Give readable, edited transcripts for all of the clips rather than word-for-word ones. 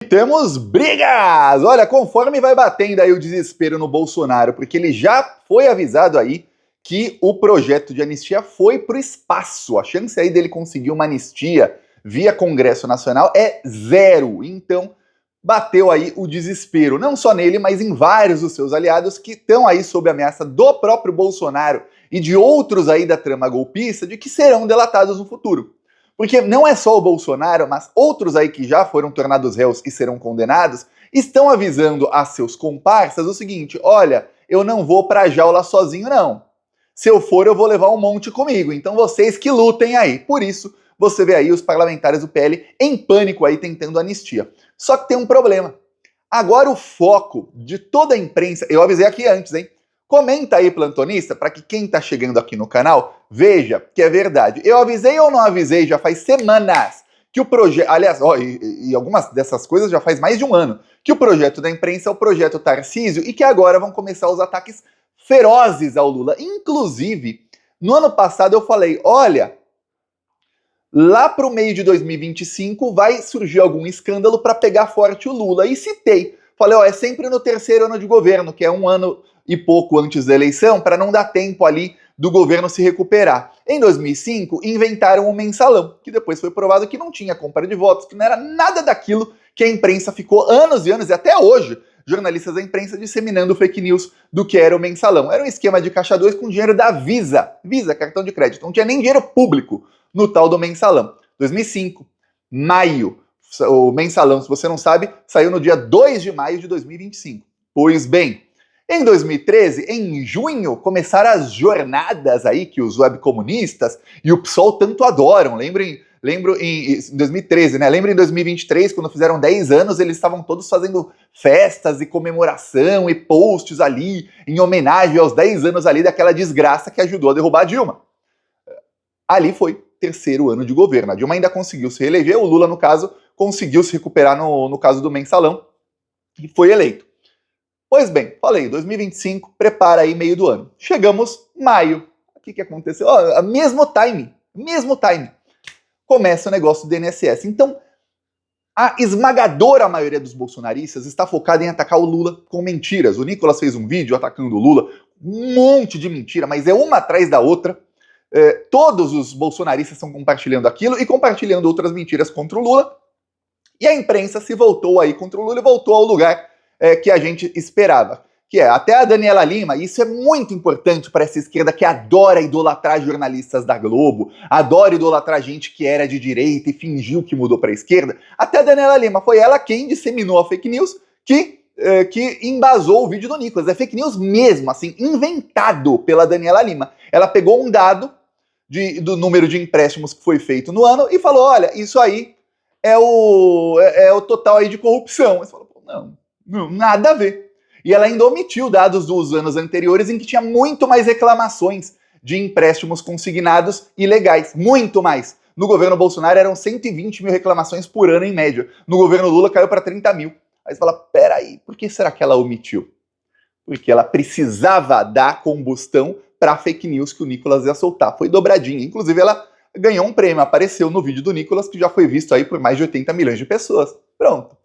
Temos brigas! Olha, conforme vai batendo aí o desespero no Bolsonaro, porque ele já foi avisado aí que o projeto de anistia foi pro espaço. A chance aí dele conseguir uma anistia via Congresso Nacional é zero. Então, bateu aí o desespero, não só nele, mas em vários dos seus aliados que estão aí sob ameaça do próprio Bolsonaro e de outros aí da trama golpista de que serão delatados no futuro. Porque não é só o Bolsonaro, mas outros aí que já foram tornados réus e serão condenados, estão avisando a seus comparsas o seguinte: olha, eu não vou pra jaula sozinho, não. Se eu for, eu vou levar um monte comigo. Então vocês que lutem aí. Por isso, você vê aí os parlamentares do PL em pânico aí tentando anistia. Só que tem um problema. Agora o foco de toda a imprensa, eu avisei aqui antes, hein? Comenta aí, plantonista, para que quem tá chegando aqui no canal veja que é verdade. Eu avisei ou não avisei já faz semanas que o projeto... Aliás, ó, e algumas dessas coisas já faz mais de um ano. Que o projeto da imprensa é o projeto Tarcísio e que agora vão começar os ataques ferozes ao Lula. Inclusive, no ano passado eu falei, olha, lá pro meio de 2025 vai surgir algum escândalo para pegar forte o Lula. E citei. Falei, ó, é sempre no terceiro ano de governo, que é um ano e pouco antes da eleição, para não dar tempo ali do governo se recuperar. Em 2005, inventaram o mensalão, que depois foi provado que não tinha compra de votos, que não era nada daquilo que a imprensa ficou anos e anos, e até hoje, jornalistas da imprensa disseminando fake news do que era o mensalão. Era um esquema de caixa 2 com dinheiro da Visa, cartão de crédito, não tinha nem dinheiro público no tal do mensalão. 2005, maio, o mensalão, se você não sabe, saiu no dia 2 de maio de 2025. Pois bem, em 2013, em junho, começaram as jornadas aí que os webcomunistas e o PSOL tanto adoram. Lembro em 2013, né? Lembro em 2023, quando fizeram 10 anos, eles estavam todos fazendo festas e comemoração e posts ali em homenagem aos 10 anos ali daquela desgraça que ajudou a derrubar a Dilma. Ali foi terceiro ano de governo. A Dilma ainda conseguiu se reeleger, o Lula, no caso, conseguiu se recuperar no caso do mensalão e foi eleito. Pois bem, falei, 2025, prepara aí meio do ano. Chegamos maio. O que aconteceu? Mesmo time. Começa o negócio do INSS. Então, a esmagadora maioria dos bolsonaristas está focada em atacar o Lula com mentiras. O Nicolas fez um vídeo atacando o Lula, um monte de mentira, mas é uma atrás da outra. Todos os bolsonaristas estão compartilhando aquilo e compartilhando outras mentiras contra o Lula. E a imprensa se voltou aí contra o Lula e voltou ao lugar que a gente esperava. Que é até a Daniela Lima, e isso é muito importante para essa esquerda que adora idolatrar jornalistas da Globo, adora idolatrar gente que era de direita e fingiu que mudou para a esquerda. Até a Daniela Lima, foi ela quem disseminou a fake news que embasou o vídeo do Nicolas. É fake news mesmo, assim, inventado pela Daniela Lima. Ela pegou um dado do número de empréstimos que foi feito no ano e falou, olha, isso aí é o total aí de corrupção. Você falou, não, nada a ver. E ela ainda omitiu dados dos anos anteriores em que tinha muito mais reclamações de empréstimos consignados ilegais. Muito mais. No governo Bolsonaro eram 120 mil reclamações por ano em média. No governo Lula caiu para 30 mil. Aí você fala, peraí, por que será que ela omitiu? Porque ela precisava dar combustão para a fake news que o Nicolas ia soltar. Foi dobradinha. Inclusive ela ganhou um prêmio, apareceu no vídeo do Nicolas, que já foi visto aí por mais de 80 milhões de pessoas. Pronto.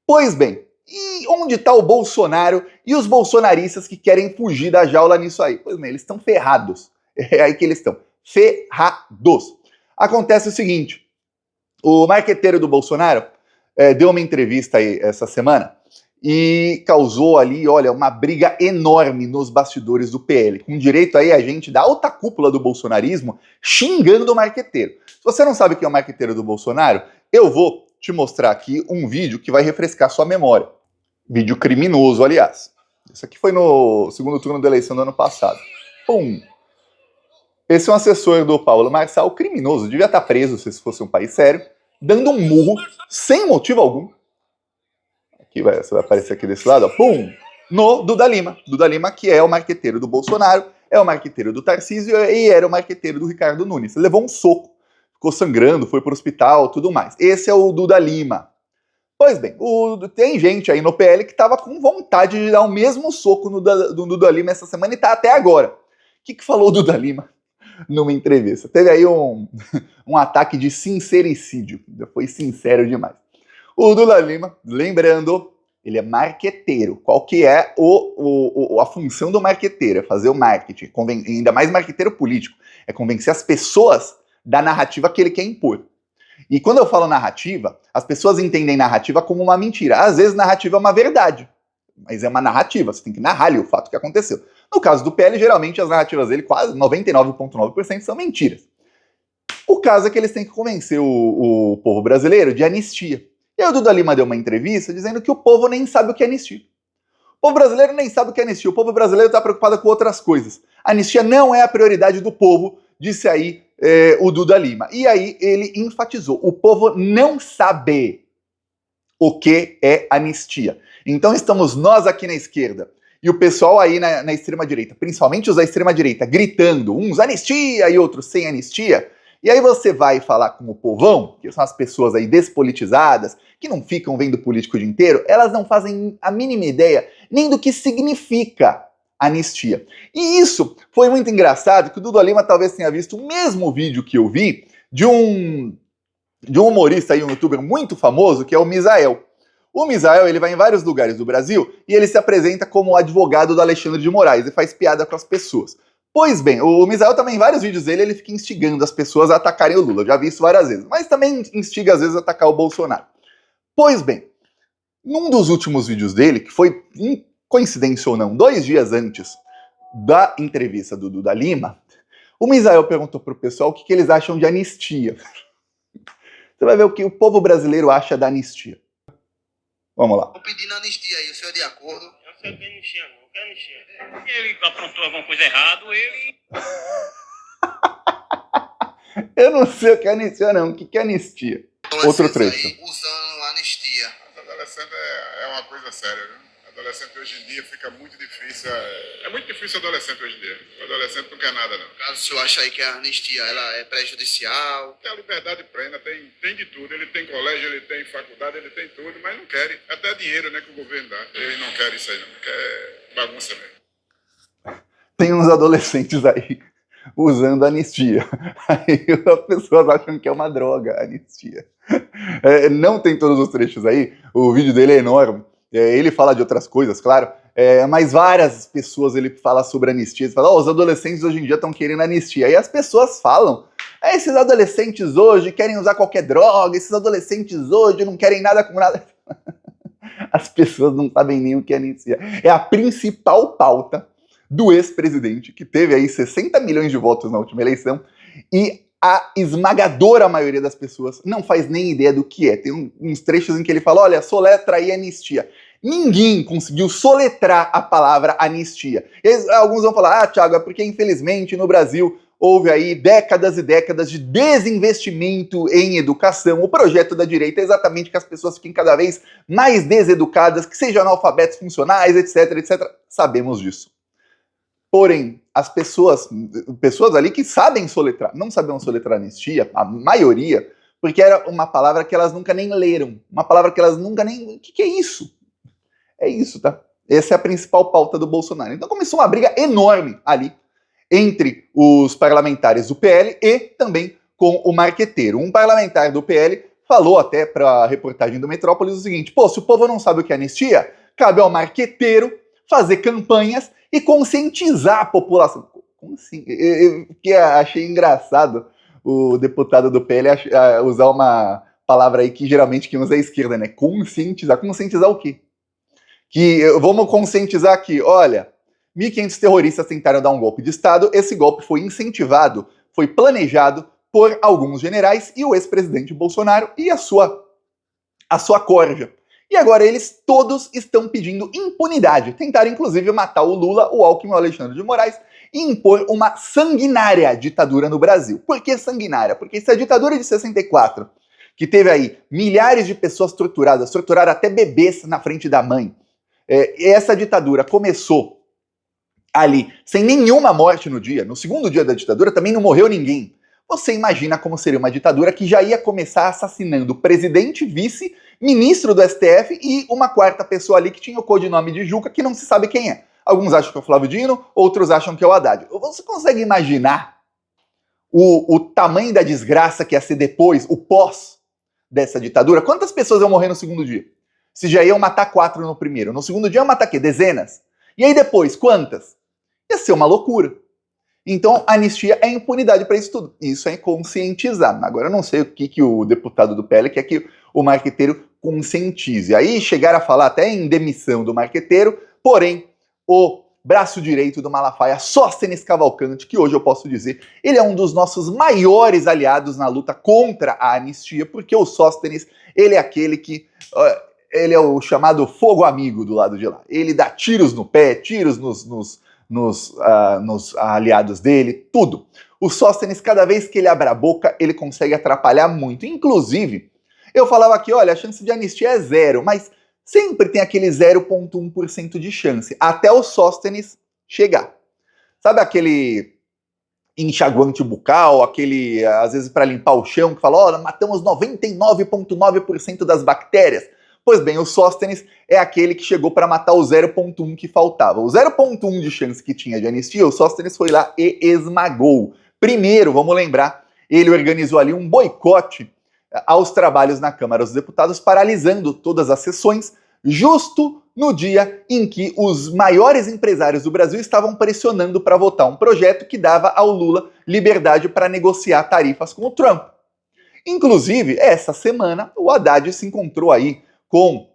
Pois bem, e onde está o Bolsonaro e os bolsonaristas que querem fugir da jaula nisso aí? Pois bem, eles estão ferrados. É aí que eles estão. Ferrados. Acontece o seguinte, o marqueteiro do Bolsonaro deu uma entrevista aí essa semana e causou ali, olha, uma briga enorme nos bastidores do PL, com direito aí a gente da alta cúpula do bolsonarismo xingando o marqueteiro. Se você não sabe quem é o marqueteiro do Bolsonaro, eu vou te mostrar aqui um vídeo que vai refrescar sua memória. Vídeo criminoso, aliás. Isso aqui foi no segundo turno da eleição do ano passado. Pum! Esse é um assessor do Paulo Marçal, criminoso, devia estar preso se fosse um país sério, dando um murro, sem motivo algum. Aqui você vai aparecer aqui desse lado, ó, pum! No Duda Lima. Duda Lima, que é o marqueteiro do Bolsonaro, é o marqueteiro do Tarcísio e era o marqueteiro do Ricardo Nunes. Ele levou um soco, ficou sangrando, foi pro hospital, tudo mais. Esse é o Duda Lima. Pois bem, tem gente aí no PL que tava com vontade de dar o mesmo soco no Duda Lima essa semana e tá até agora. O que falou o Duda Lima numa entrevista? Teve aí um ataque de sincericídio, foi sincero demais. O Lula Lima, lembrando, ele é marqueteiro. Qual que é a função do marqueteiro? É fazer o marketing, ainda mais marqueteiro político. É convencer as pessoas da narrativa que ele quer impor. E quando eu falo narrativa, as pessoas entendem narrativa como uma mentira. Às vezes narrativa é uma verdade, mas é uma narrativa, você tem que narrar ali o fato que aconteceu. No caso do PL, geralmente as narrativas dele, quase 99,9% são mentiras. O caso é que eles têm que convencer o povo brasileiro de anistia. E aí o Duda Lima deu uma entrevista dizendo que o povo nem sabe o que é anistia. O povo brasileiro nem sabe o que é anistia. O povo brasileiro está preocupado com outras coisas. A anistia não é a prioridade do povo, disse aí o Duda Lima. E aí ele enfatizou, o povo não sabe o que é anistia. Então estamos nós aqui na esquerda e o pessoal aí na extrema-direita, principalmente os da extrema-direita, gritando, uns anistia e outros sem anistia. E aí você vai falar com o povão, que são as pessoas aí despolitizadas, que não ficam vendo político o dia inteiro, elas não fazem a mínima ideia nem do que significa anistia. E isso foi muito engraçado, que o Duda Lima talvez tenha visto o mesmo vídeo que eu vi de um humorista aí, um youtuber muito famoso, que é o Misael. O Misael, ele vai em vários lugares do Brasil e ele se apresenta como advogado do Alexandre de Moraes e faz piada com as pessoas. Pois bem, o Misael também, em vários vídeos dele, ele fica instigando as pessoas a atacarem o Lula. Eu já vi isso várias vezes. Mas também instiga, às vezes, a atacar o Bolsonaro. Pois bem, num dos últimos vídeos dele, que foi, coincidência ou não, 2 dias antes da entrevista do Duda Lima, o Misael perguntou pro pessoal o que eles acham de anistia. Você vai ver o que o povo brasileiro acha da anistia. Vamos lá. Estou pedindo anistia aí, o senhor é de acordo? Eu não sei o que é anistia, não. O que é anistia? Ele aprontou alguma coisa errada, ele... Eu não sei o que é anistia, não. O que é anistia? Outro trecho. Aí, usando anistia. Adolescente é uma coisa séria, viu? Adolescente hoje em dia fica muito difícil. É muito difícil adolescente hoje em dia. O adolescente não quer nada, não. Caso o senhor acha aí que a anistia ela é prejudicial. Tem a liberdade plena, tem de tudo. Ele tem colégio, ele tem faculdade, ele tem tudo, mas não querem. Até dinheiro, né, que o governo dá. Ele não quer isso aí, não. Quer bagunça mesmo. Tem uns adolescentes aí usando anistia. Aí as pessoas acham que é uma droga a anistia. Não tem todos os trechos aí, o vídeo dele é enorme. Ele fala de outras coisas, claro, mas várias pessoas ele fala sobre anistia. Ele fala, os adolescentes hoje em dia estão querendo anistia. Aí as pessoas falam, esses adolescentes hoje querem usar qualquer droga, esses adolescentes hoje não querem nada com nada. As pessoas não sabem nem o que é anistia. É a principal pauta do ex-presidente, que teve aí 60 milhões de votos na última eleição, e a esmagadora maioria das pessoas não faz nem ideia do que é. Tem uns trechos em que ele fala, olha, soletra aí anistia. Ninguém conseguiu soletrar a palavra anistia. E alguns vão falar, Thiago, é porque infelizmente no Brasil houve aí décadas e décadas de desinvestimento em educação. O projeto da direita é exatamente que as pessoas fiquem cada vez mais deseducadas, que sejam analfabetos funcionais, etc, etc. Sabemos disso. Porém, as pessoas ali que sabem soletrar, não sabiam soletrar anistia, a maioria, porque era uma palavra que elas nunca nem leram, uma palavra que elas nunca nem... O que é isso? É isso, tá? Essa é a principal pauta do Bolsonaro. Então começou uma briga enorme ali entre os parlamentares do PL e também com o marqueteiro. Um parlamentar do PL falou até para a reportagem do Metrópolis o seguinte, se o povo não sabe o que é anistia, cabe ao marqueteiro fazer campanhas e conscientizar a população. Como assim? Eu achei engraçado o deputado do PL usar uma palavra aí que geralmente quem usa é a esquerda, né? Conscientizar. Conscientizar o quê? Vamos conscientizar aqui, olha, 1.500 terroristas tentaram dar um golpe de Estado, esse golpe foi incentivado, foi planejado por alguns generais e o ex-presidente Bolsonaro e a sua corja. E agora eles todos estão pedindo impunidade. Tentaram, inclusive, matar o Lula, o Alckmin e o Alexandre de Moraes e impor uma sanguinária ditadura no Brasil. Por que sanguinária? Porque se a ditadura de 64, que teve aí milhares de pessoas torturadas, torturaram até bebês na frente da mãe, essa ditadura começou ali sem nenhuma morte no dia, no segundo dia da ditadura também não morreu ninguém. Você imagina como seria uma ditadura que já ia começar assassinando o presidente, vice, ministro do STF e uma quarta pessoa ali que tinha o codinome de Juca, que não se sabe quem é. Alguns acham que é o Flávio Dino, outros acham que é o Haddad. Você consegue imaginar o tamanho da desgraça que ia ser depois, o pós dessa ditadura, quantas pessoas iam morrer no segundo dia? Se já iam matar 4 no primeiro. No segundo dia iam matar o quê? Dezenas. E aí depois, quantas? Ia ser uma loucura. Então, a anistia é impunidade para isso tudo. Isso é conscientizar. Agora, eu não sei o que o deputado do PL quer que o marqueteiro conscientize. Aí chegaram a falar até em demissão do marqueteiro, porém, o braço direito do Malafaia, Sóstenes Cavalcante, que hoje eu posso dizer, ele é um dos nossos maiores aliados na luta contra a anistia, porque o Sóstenes, ele é aquele que... ele é o chamado fogo amigo do lado de lá. Ele dá tiros no pé, tiros nos aliados dele, tudo. O Sóstenes, cada vez que ele abre a boca, ele consegue atrapalhar muito. Inclusive, eu falava aqui, olha, a chance de anistia é 0, mas sempre tem aquele 0,1% de chance, até o Sóstenes chegar. Sabe aquele enxaguante bucal, aquele, às vezes para limpar o chão, que fala, olha, matamos 99,9% das bactérias. Pois bem, o Sóstenes é aquele que chegou para matar o 0,1 que faltava. O 0,1 de chance que tinha de anistia, o Sóstenes foi lá e esmagou. Primeiro, vamos lembrar, ele organizou ali um boicote aos trabalhos na Câmara dos Deputados, paralisando todas as sessões, justo no dia em que os maiores empresários do Brasil estavam pressionando para votar um projeto que dava ao Lula liberdade para negociar tarifas com o Trump. Inclusive, essa semana, o Haddad se encontrou aí com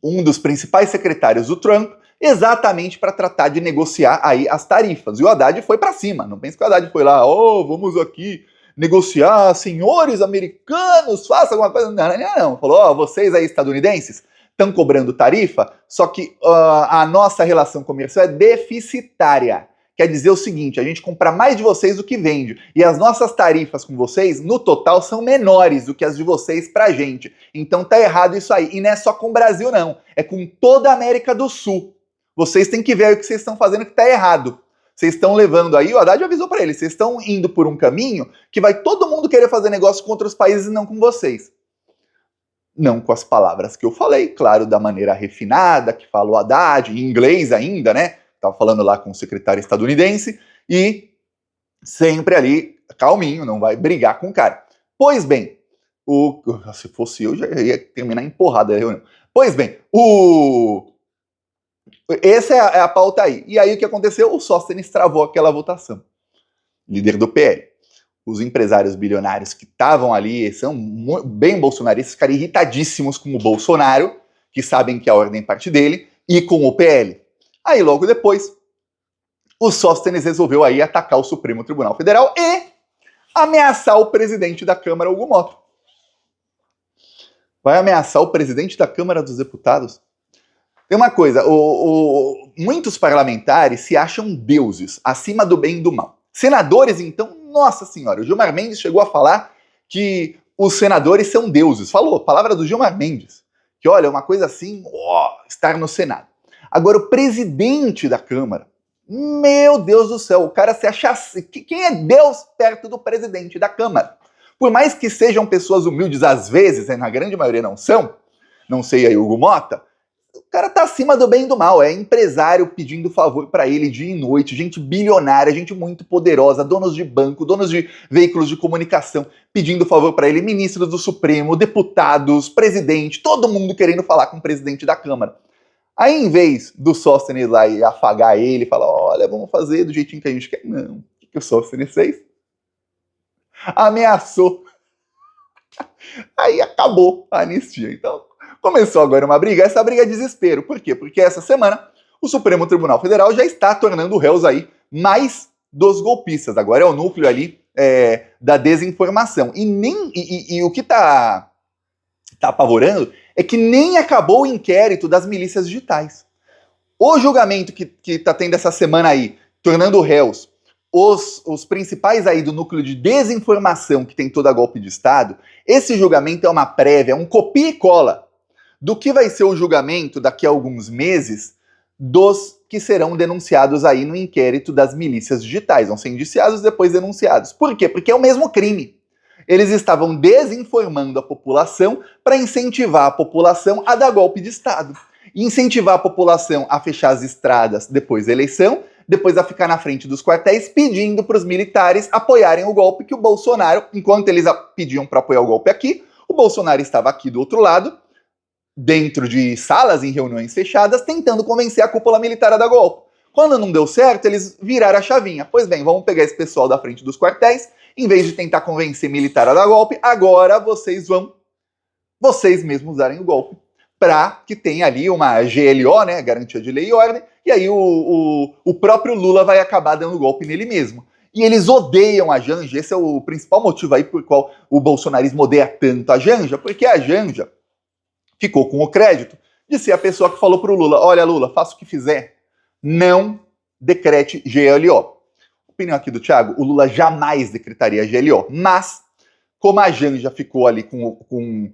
um dos principais secretários do Trump, exatamente para tratar de negociar aí as tarifas. E o Haddad foi para cima. Não pense que o Haddad foi lá, vamos aqui negociar, senhores americanos, faça alguma coisa. Não. Falou, vocês aí estadunidenses estão cobrando tarifa, só que a nossa relação comercial é deficitária. Quer dizer o seguinte, a gente compra mais de vocês do que vende. E as nossas tarifas com vocês, no total, são menores do que as de vocês pra gente. Então tá errado isso aí. E não é só com o Brasil, não. É com toda a América do Sul. Vocês têm que ver aí o que vocês estão fazendo que tá errado. Vocês estão levando aí, o Haddad avisou pra eles, vocês estão indo por um caminho que vai todo mundo querer fazer negócio com outros países e não com vocês. Não com as palavras que eu falei, claro, da maneira refinada, que fala o Haddad, em inglês ainda, né? Estava falando lá com o secretário estadunidense, e sempre ali, calminho, não vai brigar com o cara. Pois bem, se fosse eu, já ia terminar em porrada a reunião. Pois bem, essa é a pauta aí. E aí o que aconteceu? O Sóstenes travou aquela votação. Líder do PL. Os empresários bilionários que estavam ali, são bem bolsonaristas, ficaram irritadíssimos com o Bolsonaro, que sabem que a ordem parte dele, e com o PL. Aí, logo depois, o Sóstenes resolveu aí atacar o Supremo Tribunal Federal e ameaçar o presidente da Câmara, Hugo Mota. Vai ameaçar o presidente da Câmara dos Deputados? Tem uma coisa, muitos parlamentares se acham deuses, acima do bem e do mal. Senadores, então, nossa senhora, o Gilmar Mendes chegou a falar que os senadores são deuses. Falou, palavra do Gilmar Mendes. Que, olha, é uma coisa assim, estar no Senado. Agora, o presidente da Câmara, meu Deus do céu, o cara se acha... Quem é Deus perto do presidente da Câmara? Por mais que sejam pessoas humildes, às vezes, na grande maioria não são, não sei aí, Hugo Mota, o cara tá acima do bem e do mal, é empresário pedindo favor para ele dia e noite, gente bilionária, gente muito poderosa, donos de banco, donos de veículos de comunicação, pedindo favor para ele, ministros do Supremo, deputados, presidente, todo mundo querendo falar com o presidente da Câmara. Aí, em vez do Sóstenes lá e afagar ele, falar, olha, vamos fazer do jeitinho que a gente quer. Não. O que o Sóstenes fez? Ameaçou. Aí acabou a anistia. Então, começou agora uma briga. Essa briga é desespero. Por quê? Porque essa semana o Supremo Tribunal Federal já está tornando réus aí mais dos golpistas. Agora é o núcleo ali da desinformação. E o que tá apavorando é que nem acabou o inquérito das milícias digitais. O julgamento que tá tendo essa semana aí, tornando réus os principais aí do núcleo de desinformação que tem toda golpe de Estado, esse julgamento é uma prévia, um copia e cola do que vai ser o julgamento daqui a alguns meses dos que serão denunciados aí no inquérito das milícias digitais. Vão ser indiciados, depois denunciados. Por quê? Porque é o mesmo crime. Eles estavam desinformando a população para incentivar a população a dar golpe de Estado. E incentivar a população a fechar as estradas depois da eleição, depois a ficar na frente dos quartéis pedindo para os militares apoiarem o golpe que o Bolsonaro, enquanto eles pediam para apoiar o golpe aqui, O Bolsonaro estava aqui do outro lado, dentro de salas em reuniões fechadas, tentando convencer a cúpula militar a dar golpe. Quando não deu certo, eles viraram a chavinha. Pois bem, vamos pegar esse pessoal da frente dos quartéis, em vez de tentar convencer militar a dar golpe, agora vocês mesmos darem o golpe, para que tenha ali uma GLO, né, garantia de lei e ordem, e aí o próprio Lula vai acabar dando golpe nele mesmo. E eles odeiam a Janja, esse é o principal motivo aí por qual o bolsonarismo odeia tanto a Janja, porque a Janja ficou com o crédito de ser a pessoa que falou pro Lula, olha Lula, faça o que fizer, não decrete GLO. Opinião aqui do Thiago, o Lula jamais decretaria GLO, mas como a Janja ficou ali com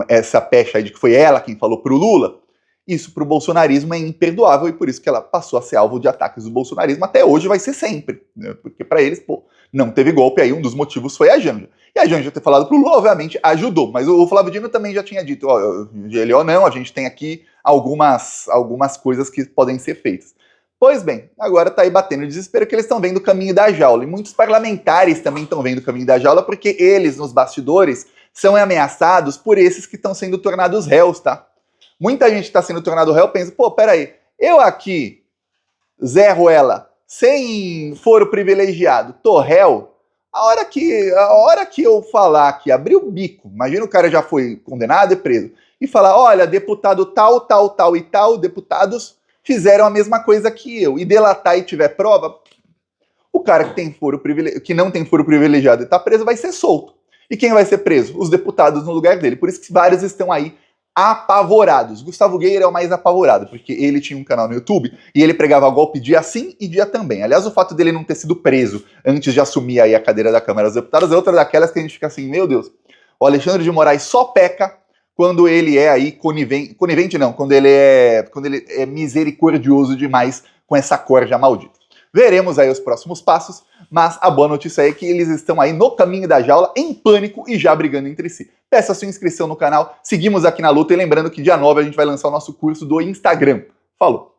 essa pecha aí de que foi ela quem falou pro Lula, isso pro bolsonarismo é imperdoável e por isso que ela passou a ser alvo de ataques do bolsonarismo, até hoje vai ser sempre, né? Porque para eles, não teve golpe, aí um dos motivos foi a Janja. E a Janja ter falado pro Lula, obviamente, ajudou, mas o Flávio Dino também já tinha dito, GLO não, a gente tem aqui algumas coisas que podem ser feitas. Pois bem, agora tá aí batendo o desespero que eles estão vendo o caminho da jaula, e muitos parlamentares também estão vendo o caminho da jaula, porque eles, nos bastidores, são ameaçados por esses que estão sendo tornados réus, tá? Muita gente está sendo tornado réu, pensa, peraí, eu aqui, Zé Ruela, sem foro privilegiado, tô réu, a hora que eu falar que abrir o bico, imagina o cara já foi condenado e preso, e falar, olha, deputado tal, tal, tal e tal, deputados fizeram a mesma coisa que eu, e delatar e tiver prova, o cara que não tem foro privilegiado e tá preso vai ser solto. E quem vai ser preso? Os deputados no lugar dele. Por isso que vários estão aí apavorados. Gustavo Geyer é o mais apavorado, porque ele tinha um canal no YouTube e ele pregava golpe dia sim e dia também. Aliás, o fato dele não ter sido preso antes de assumir aí a cadeira da Câmara dos Deputados é outra daquelas que a gente fica assim, meu Deus, o Alexandre de Moraes só peca quando ele é aí conivente não, quando ele é misericordioso demais com essa corja maldita. Veremos aí os próximos passos, mas a boa notícia é que eles estão aí no caminho da jaula, em pânico e já brigando entre si. Peça sua inscrição no canal, seguimos aqui na luta e lembrando que dia 9 a gente vai lançar o nosso curso do Instagram. Falou!